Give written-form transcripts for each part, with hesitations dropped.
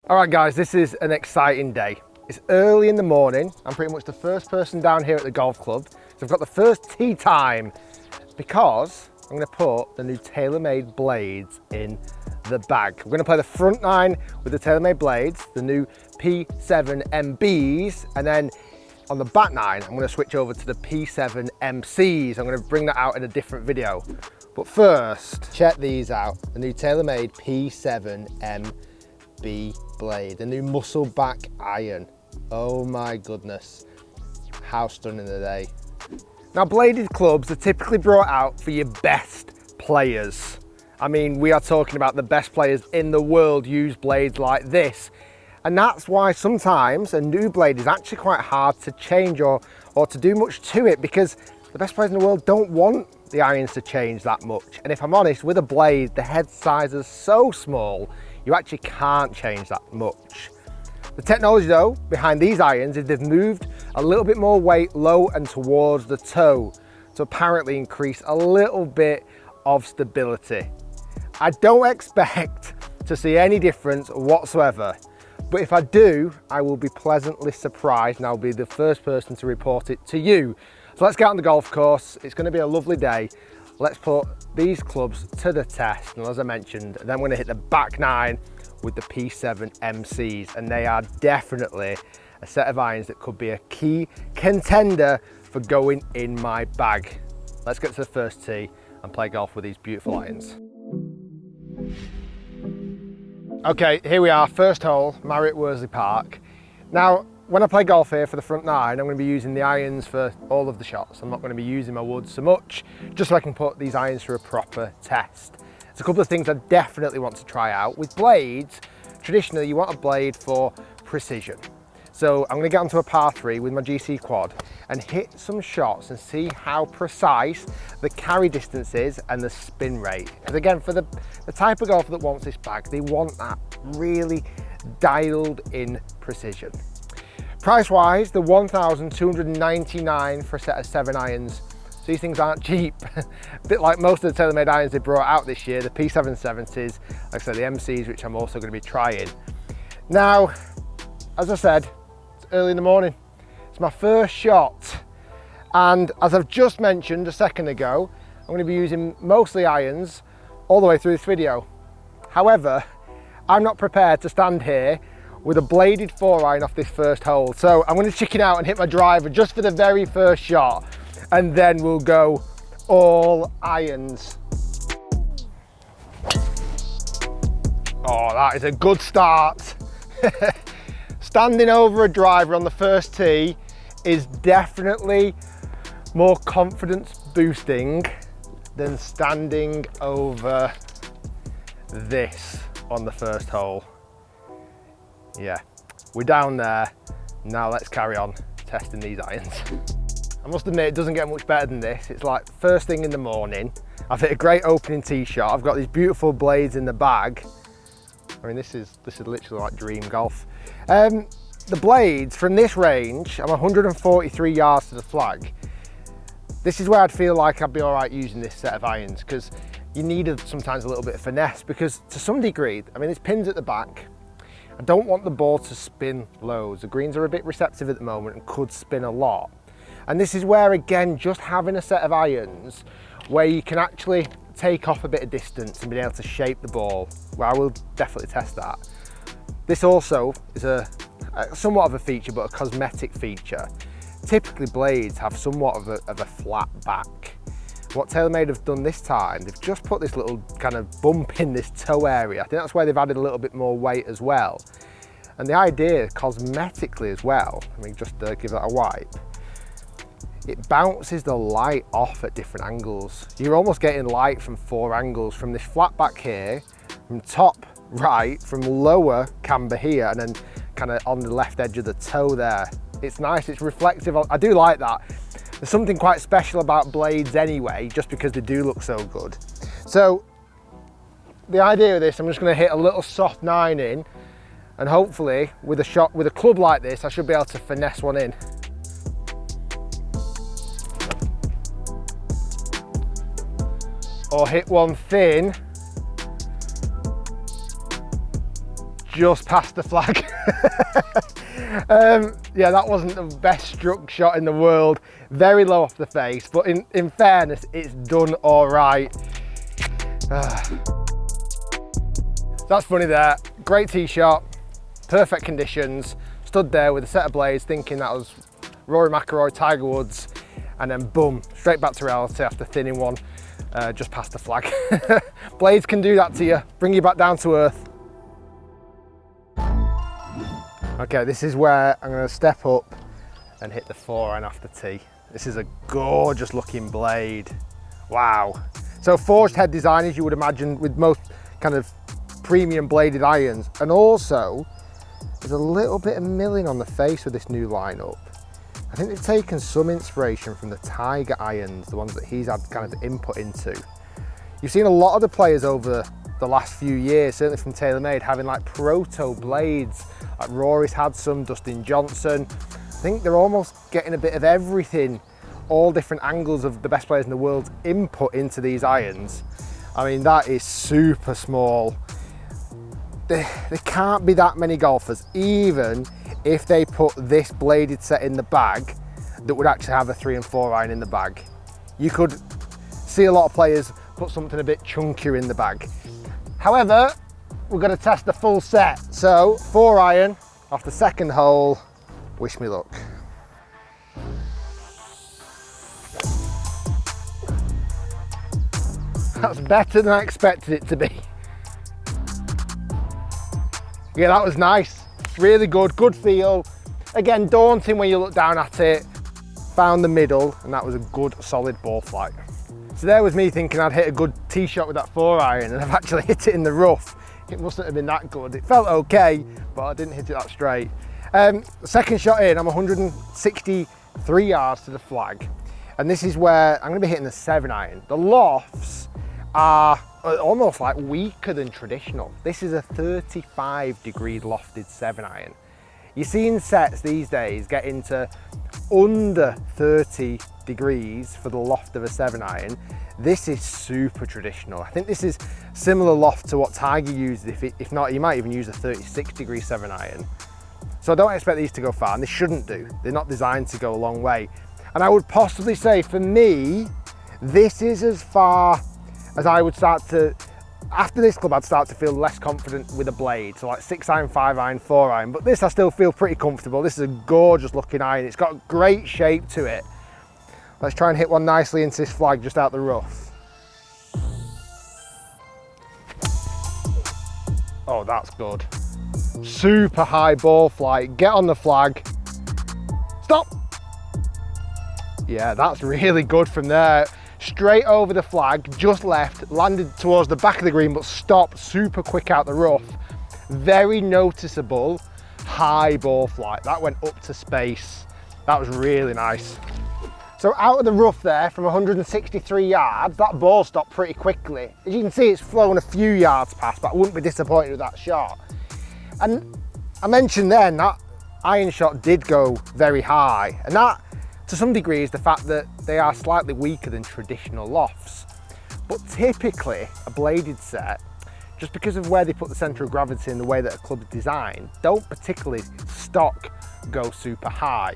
All right guys, this is an exciting day. It's early in the morning. I'm pretty much the first person down here at the golf club. So I've got the first tee time because I'm gonna put the new TaylorMade blades in the bag. We're gonna play the front nine with the TaylorMade blades, the new P7MBs, and then on the back nine, I'm gonna switch over to the P7MCs. I'm gonna bring that out in a different video. But first, check these out. The new TaylorMade P7MB blade, the new muscle back iron. Oh my goodness, how stunning are they? Now, bladed clubs are typically brought out for your best players. I mean, we are talking about the best players in the world use blades like this. And that's why sometimes a new blade is actually quite hard to change or to do much to it, because the best players in the world don't want the irons to change that much. And if I'm honest, with a blade, the head size is so small, you actually can't change that much. The technology though behind these irons is they've moved a little bit more weight low and towards the toe to apparently increase a little bit of stability. I don't expect to see any difference whatsoever, but if I do, I will be pleasantly surprised and I'll be the first person to report it to you. So let's get on the golf course. It's going to be a lovely day. Let's put these clubs to the test, and as I mentioned, then I'm going to hit the back nine with the P7MCs, and they are definitely a set of irons that could be a key contender for going in my bag. Let's get to the first tee and play golf with these beautiful irons. Okay, here we are, first hole, Marriott Worsley Park. Now, when I play golf here for the front nine, I'm going to be using the irons for all of the shots. I'm not going to be using my woods so much, just so I can put these irons through a proper test. There's a couple of things I definitely want to try out. With blades, traditionally you want a blade for precision. So I'm going to get onto a par 3 with my GC quad and hit some shots and see how precise the carry distance is and the spin rate. Because again, for the type of golfer that wants this bag, they want that really dialed in precision. Price wise, the $1,299 for a set of 7 irons. So these things aren't cheap. A bit like most of the TaylorMade irons they brought out this year, the P770s, like I said, the MCs, which I'm also going to be trying. Now, as I said, it's early in the morning. It's my first shot. And as I've just mentioned a second ago, I'm going to be using mostly irons all the way through this video. However, I'm not prepared to stand here with a bladed 4-iron off this first hole. So I'm going to chicken out and hit my driver just for the very first shot, and then we'll go all irons. Oh, that is a good start. Standing over a driver on the first tee is definitely more confidence boosting than standing over this on the first hole. Yeah, we're down there. Now let's carry on testing these irons. I must admit, it doesn't get much better than this. It's like first thing in the morning. I've hit a great opening tee shot. I've got these beautiful blades in the bag. I mean, this is literally like dream golf. The blades from this range, I'm 143 yards to the flag. This is where I'd feel like I'd be all right using this set of irons, because you need sometimes a little bit of finesse, because to some degree, I mean, there's pins at the back. I don't want the ball to spin loads. The greens are a bit receptive at the moment and could spin a lot. And this is where, again, just having a set of irons where you can actually take off a bit of distance and be able to shape the ball. Well, I will definitely test that. This also is somewhat of a feature, but a cosmetic feature. Typically blades have somewhat of a flat back. What TaylorMade have done this time, they've just put this little kind of bump in this toe area. I think that's where they've added a little bit more weight as well. And the idea, cosmetically as well, let me just give that a wipe. It bounces the light off at different angles. You're almost getting light from 4 angles, from this flat back here, from top right, from lower camber here, and then kind of on the left edge of the toe there. It's nice, it's reflective. I do like that. There's something quite special about blades anyway, just because they do look so good. So the idea of this, I'm just going to hit a little soft 9 in, and hopefully with a club like this, I should be able to finesse one in. Or hit one thin, just past the flag. Yeah, that wasn't the best struck shot in the world. Very low off the face, but in fairness, it's done all right. That's funny there. Great tee shot, perfect conditions. Stood there with a set of blades thinking that was Rory McIlroy, Tiger Woods, and then boom, straight back to reality after thinning one just past the flag. Blades can do that to you, bring you back down to earth. Okay, this is where I'm going to step up and hit the 4-iron off the tee. This is a gorgeous looking blade. Wow. So forged head design, as you would imagine with most kind of premium bladed irons, and also there's a little bit of milling on the face with this new lineup. I think they've taken some inspiration from the Tiger irons, the ones that he's had kind of input into. You've seen a lot of the players over the last few years, certainly from TaylorMade, having like proto blades. Like Rory's had some, Dustin Johnson. I think they're almost getting a bit of everything, all different angles of the best players in the world's input into these irons. I mean, that is super small. There can't be that many golfers, even if they put this bladed set in the bag, that would actually have a 3 and 4 iron in the bag. You could see a lot of players put something a bit chunkier in the bag. However, we're going to test the full set. So 4 iron off the second hole, wish me luck. That's better than I expected it to be. Yeah, that was nice. Really good, good feel. Again, daunting when you look down at it. Found the middle, and that was a good, solid ball flight. So there was me thinking I'd hit a good tee shot with that 4 iron, and I've actually hit it in the rough. It mustn't have been that good. It felt okay, but I didn't hit it that straight. Second shot in, I'm 163 yards to the flag. And this is where I'm gonna be hitting the 7 iron. The lofts are almost like weaker than traditional. This is a 35-degree lofted 7 iron. You're seeing sets these days get into under 30 degrees for the loft of a 7 iron. This is super traditional. I think this is similar loft to what Tiger used. If not, you might even use a 36-degree 7 iron. So I don't expect these to go far, and they shouldn't do. They're not designed to go a long way. And I would possibly say, for me, this is as far as I would start to, after this club, I'd start to feel less confident with a blade. So like 6 iron, 5 iron, 4 iron, but this I still feel pretty comfortable. This is a gorgeous looking iron. It's got great shape to it. Let's try and hit one nicely into this flag just out the rough. Oh, that's good. Super high ball flight. Get on the flag. Stop. Yeah, that's really good from there. Straight over the flag, just left, landed towards the back of the green, but stopped super quick out the rough. Very noticeable high ball flight. That went up to space. That was really nice. So out of the rough there from 163 yards, that ball stopped pretty quickly. As you can see, it's flown a few yards past, but I wouldn't be disappointed with that shot. And I mentioned then that iron shot did go very high, and that to some degree is the fact that they are slightly weaker than traditional lofts. But typically a bladed set, just because of where they put the centre of gravity and the way that a club is designed, don't particularly stock go super high.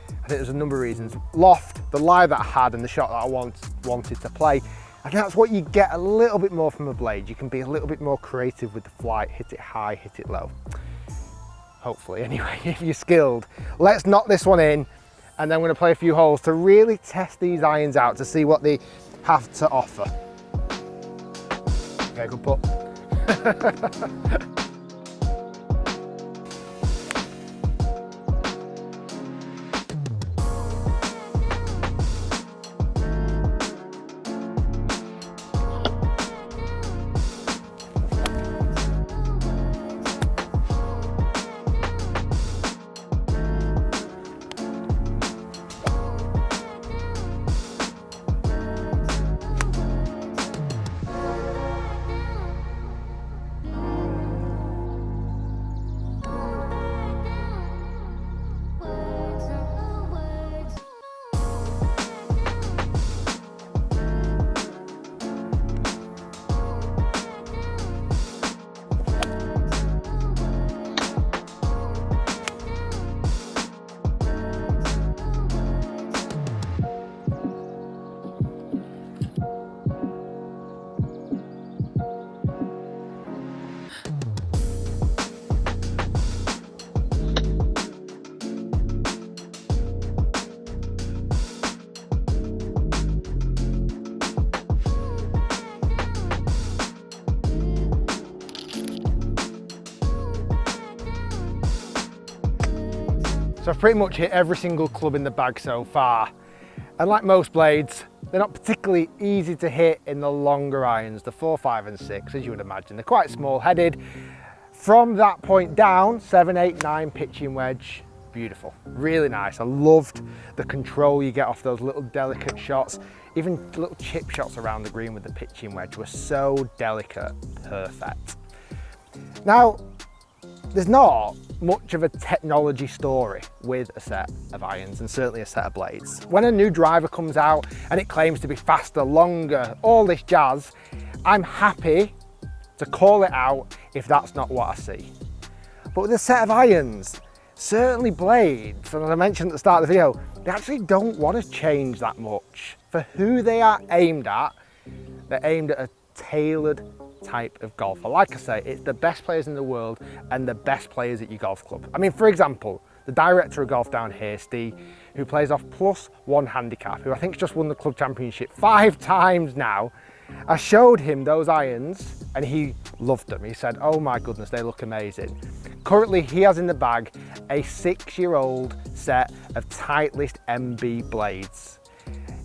I think there's a number of reasons. Loft, the lie that I had and the shot that I wanted to play, I think that's what you get a little bit more from a blade. You can be a little bit more creative with the flight, hit it high, hit it low. Hopefully anyway, if you're skilled. Let's knock this one in, and then I'm going to play a few holes to really test these irons out to see what they have to offer. Okay, good putt. So I've pretty much hit every single club in the bag so far. And like most blades, they're not particularly easy to hit in the longer irons, the 4, 5 and 6, as you would imagine. They're quite small headed. From that point down, 7, 8, 9 pitching wedge, beautiful, really nice. I loved the control you get off those little delicate shots. Even little chip shots around the green with the pitching wedge were so delicate, perfect. Now, there's not much of a technology story with a set of irons and certainly a set of blades. When a new driver comes out and it claims to be faster, longer, all this jazz, I'm happy to call it out if that's not what I see. But with a set of irons, certainly blades, and as I mentioned at the start of the video, they actually don't want to change that much. For who they are aimed at, they're aimed at a tailored type of golfer. Like I say, it's the best players in the world and the best players at your golf club. I mean, for example, the director of golf down here, Steve, who plays off +1 handicap, who I think's just won the club championship 5 times now, I showed him those irons and he loved them. He said, oh my goodness, they look amazing. Currently, he has in the bag a 6-year-old set of Titleist MB blades.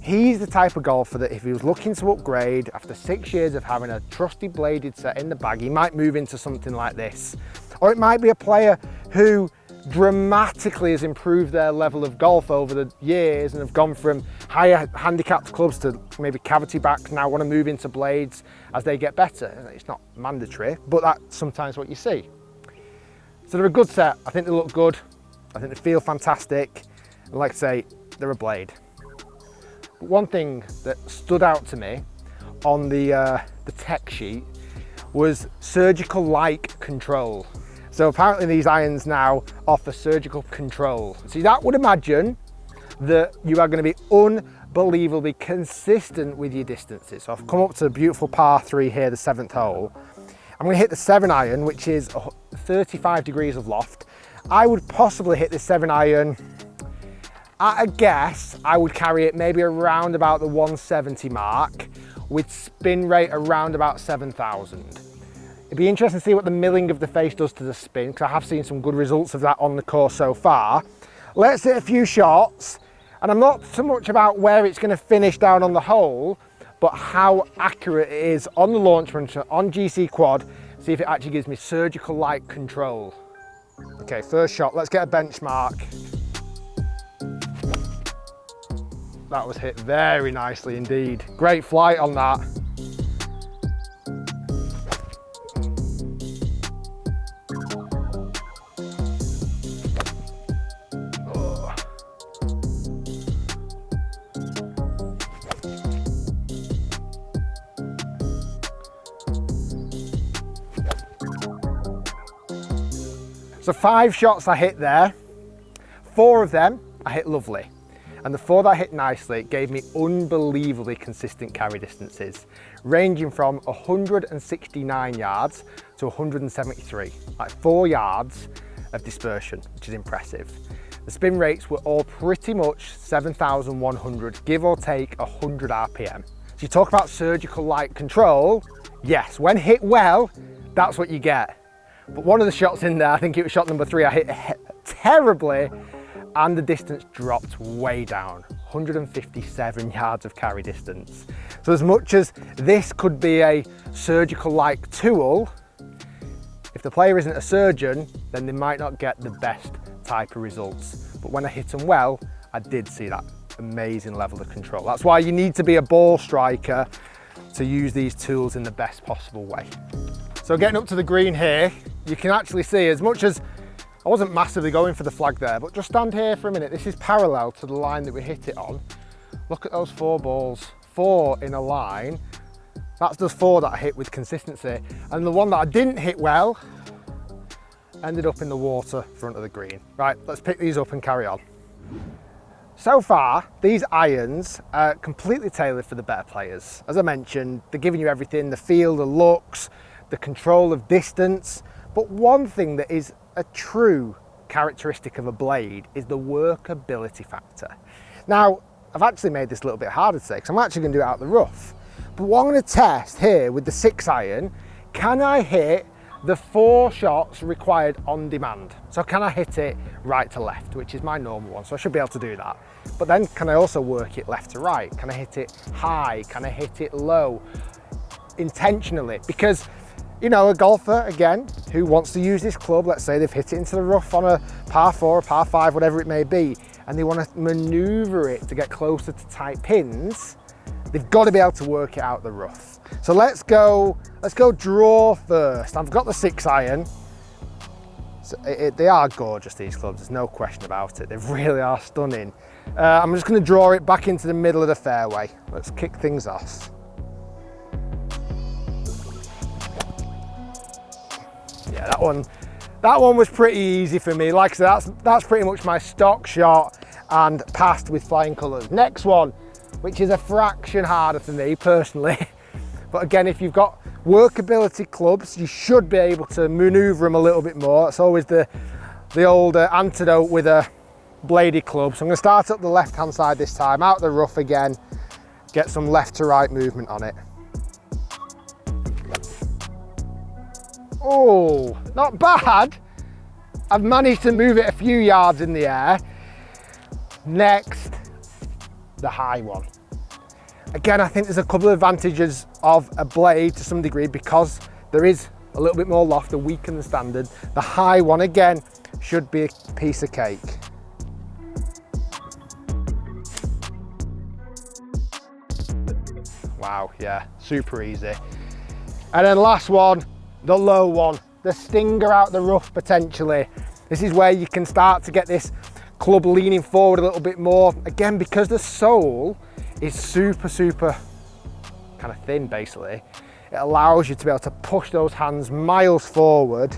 He's the type of golfer that if he was looking to upgrade after 6 years of having a trusty bladed set in the bag, he might move into something like this. Or it might be a player who dramatically has improved their level of golf over the years and have gone from higher handicapped clubs to maybe cavity backs, now want to move into blades as they get better. It's not mandatory, but that's sometimes what you see. So they're a good set. I think they look good. I think they feel fantastic. And like I say, they're a blade. But one thing that stood out to me on the tech sheet was surgical-like control. So apparently these irons now offer surgical control. So that would imagine that you are going to be unbelievably consistent with your distances. So I've come up to a beautiful par 3 here, the 7th hole. I'm going to hit the 7 iron, which is 35 degrees of loft. I would possibly hit the 7 iron, at a guess, I would carry it maybe around about the 170 mark with spin rate around about 7,000. It'd be interesting to see what the milling of the face does to the spin, because I have seen some good results of that on the course so far. Let's hit a few shots, and I'm not so much about where it's going to finish down on the hole, but how accurate it is on the launch run, on GC quad, see if it actually gives me surgical-like control. Okay, first shot, let's get a benchmark. That was hit very nicely indeed. Great flight on that. So 5 shots I hit there, 4 of them I hit lovely. And the 4 that I hit nicely gave me unbelievably consistent carry distances, ranging from 169 yards to 173, like 4 yards of dispersion, which is impressive. The spin rates were all pretty much 7,100, give or take 100 RPM. So you talk about surgical-like control, yes, when hit well, that's what you get. But one of the shots in there, I think it was shot number 3, I hit terribly, and the distance dropped way down, 157 yards of carry distance. So as much as this could be a surgical-like tool, if the player isn't a surgeon, then they might not get the best type of results. But when I hit them well, I did see that amazing level of control. That's why you need to be a ball striker to use these tools in the best possible way. So getting up to the green here, you can actually see, as much as I wasn't massively going for the flag there, but just stand here for a minute. This is parallel to the line that we hit it on. Look at those 4 balls, 4 in a line. That's the 4 that I hit with consistency. And the one that I didn't hit well ended up in the water front of the green. Right, let's pick these up and carry on. So far, these irons are completely tailored for the better players. As I mentioned, they're giving you everything, the feel, the looks, the control of distance. But one thing that is a true characteristic of a blade is the workability factor. Now, I've actually made this a little bit harder today because I'm actually going to do it out the rough. But what I'm going to test here with the 6 iron, can I hit the 4 shots required on demand. So can I hit it right to left, which is my normal one, so I should be able to do that. But then can I also work it left to right? Can I hit it high? Can I hit it low? Intentionally, because you know, a golfer, again, who wants to use this club, let's say they've hit it into the rough on a par 4 or par 5, whatever it may be, and they want to maneuver it to get closer to tight pins, they've got to be able to work it out the rough. So let's go draw first. I've got the 6 iron. So they are gorgeous, these clubs, there's no question about it. They really are stunning. I'm just going to draw it back into the middle of the fairway. Let's kick things off. Yeah, that one was pretty easy for me. Like I said, that's pretty much my stock shot and passed with flying colours. Next one, which is a fraction harder for me personally. But again, if you've got workability clubs, you should be able to maneuver them a little bit more. It's always the old antidote with a bladed club. So I'm going to start up the left-hand side this time, out the rough again, get some left to right movement on it. Oh, not bad. I've managed to move it a few yards in the air. Next, the high one. Again, I think there's a couple of advantages of a blade to some degree because there is a little bit more loft, a weaker than standard. The high one, again, should be a piece of cake. Wow, yeah, super easy. And then last one, the low one, the stinger out the rough potentially. This is where you can start to get this club leaning forward a little bit more. Again, because the sole is super kind of thin basically, it allows you to be able to push those hands miles forward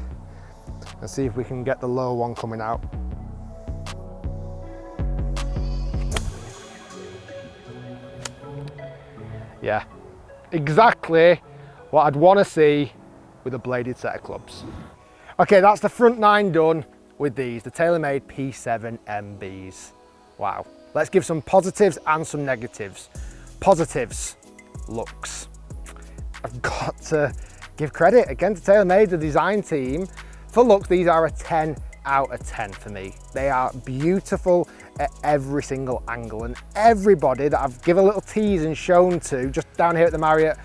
and see if we can get the low one coming out. Yeah, exactly what I'd want to see with a bladed set of clubs. Okay, that's the front 9 done with these, the TaylorMade P7MBs. Wow. Let's give some positives and some negatives. Positives, looks. I've got to give credit again to TaylorMade, the design team. For looks, these are a 10 out of 10 for me. They are beautiful at every single angle, and everybody that I've given a little tease and shown to just down here at the Marriott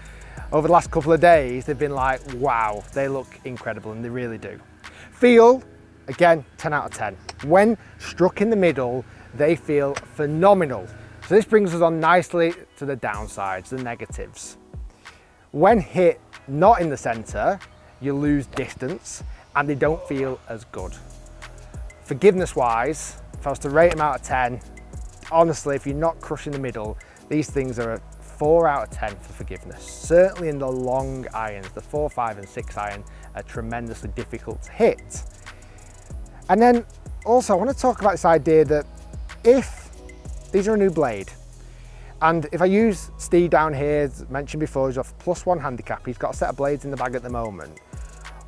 over the last couple of days, they've been like, wow, they look incredible, and they really do. Feel, again, 10 out of 10. When struck in the middle, they feel phenomenal. So this brings us on nicely to the downsides, the negatives. When hit not in the center, you lose distance and they don't feel as good. Forgiveness-wise, if I was to rate them out of 10, honestly, if you're not crushing the middle, these things are a 4 out of 10 for forgiveness. Certainly in the long irons, the 4, 5 and 6 iron are tremendously difficult to hit. And then also I want to talk about this idea that if these are a new blade, and if I use Steve down here, as mentioned before, he's off +1 handicap, he's got a set of blades in the bag at the moment.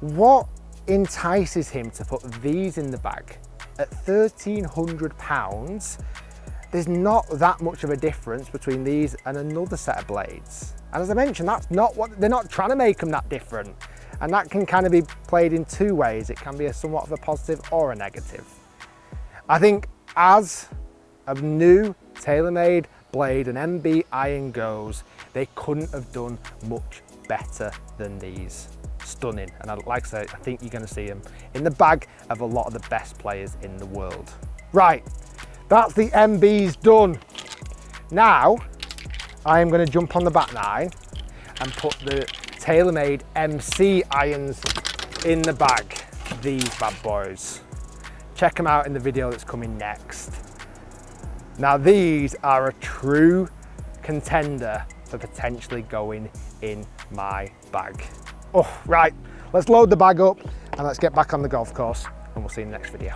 What entices him to put these in the bag? At £1,300, there's not that much of a difference between these and another set of blades. And as I mentioned, that's not what, they're not trying to make them that different. And that can kind of be played in 2 ways. It can be somewhat of a positive or a negative. I think as a new TaylorMade blade and MB iron goes, they couldn't have done much better than these. Stunning. And like I said, I think you're going to see them in the bag of a lot of the best players in the world. Right, that's the MBs done. Now, I am going to jump on the back 9 and put the TaylorMade MC irons in the bag. These bad boys. Check them out in the video that's coming next. Now these are a true contender for potentially going in my bag. Oh, right, let's load the bag up and let's get back on the golf course, and we'll see you in the next video.